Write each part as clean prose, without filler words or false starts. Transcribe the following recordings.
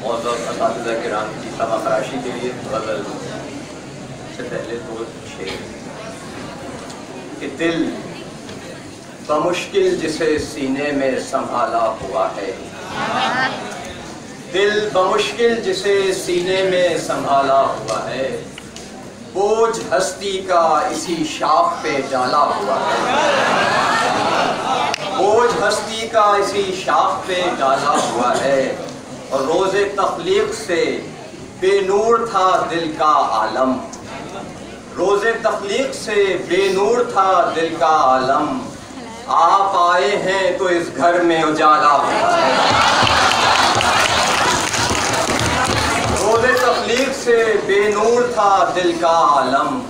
मौजूद असातिज़ा किराम की समा फराशी के लिए गज़ल से पहले दो शेर कि दिल बमुश्किल जिसे सीने में संभाला हुआ है, दिल बमुश्किल जिसे सीने में संभाला हुआ है, बोझ हस्ती का इसी शाख पे डाला हुआ है, बोझ हस्ती का इसी शाख पे डाला हुआ है। और रोज़े तख्लीक से बेनूर था दिल का आलम, रोज़े तख्लीक से बेनूर था दिल का आलम, आप आए हैं तो इस घर में उजाला हुआ है। रोज़े तख्लीक से बेनूर था दिल का आलम,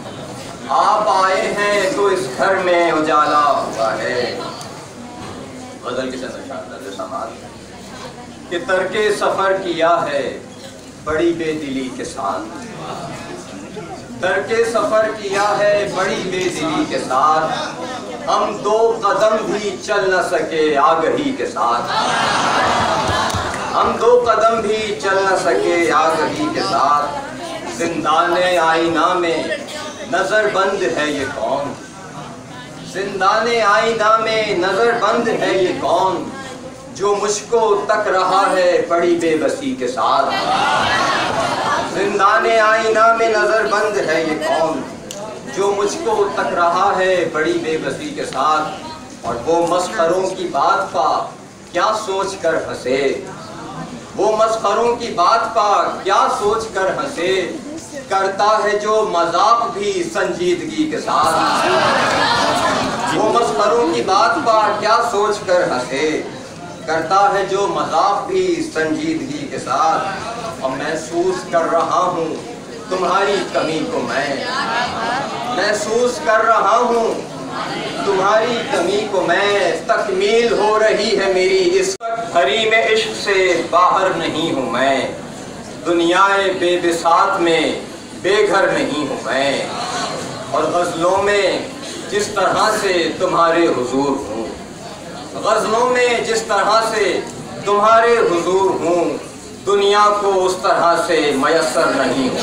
आप आए हैं तो इस घर में उजाला हुआ है। गज़ल के चंद शानदार समाज कि तरके सफ़र किया है बड़ी बेदिली के साथ, तरके सफ़र किया है बड़ी बेदिली के साथ, हम दो कदम भी चल न सके आगही के साथ, हम दो कदम भी चल न सके आगही के साथ। जिंदाने आईना में नजर बंद है ये कौन, जिंदाने आईना में नजर बंद है ये कौन, जो मुझको तक रहा है बड़ी बेबसी के साथ। जिंदाने आईना में नजर बंद है ये कौन, जो मुझको तक रहा है बड़ी बेबसी के साथ। और वो मस्खरों की बात पा क्या सोच कर हंसे, वो मस्खरों की बात पा क्या सोच कर हंसे, करता है जो मजाक भी संजीदगी के साथ। वो मस्खरों की बात पा क्या सोच कर हंसे, करता है जो मजाक भी संजीदगी के साथ। और महसूस कर रहा हूँ तुम्हारी कमी को मैं, महसूस कर रहा हूँ तुम्हारी कमी को मैं, तकमील हो रही है मेरी इस भरी में इश्क से बाहर नहीं हूँ मैं, दुनियाए बेबिसात में बेघर नहीं हूँ मैं। और गज़लों में जिस तरह से तुम्हारे हुजूर हूँ, गज़लों में जिस तरह से तुम्हारे हुजूर हूँ, दुनिया को उस तरह से मयस्सर नहीं हूँ।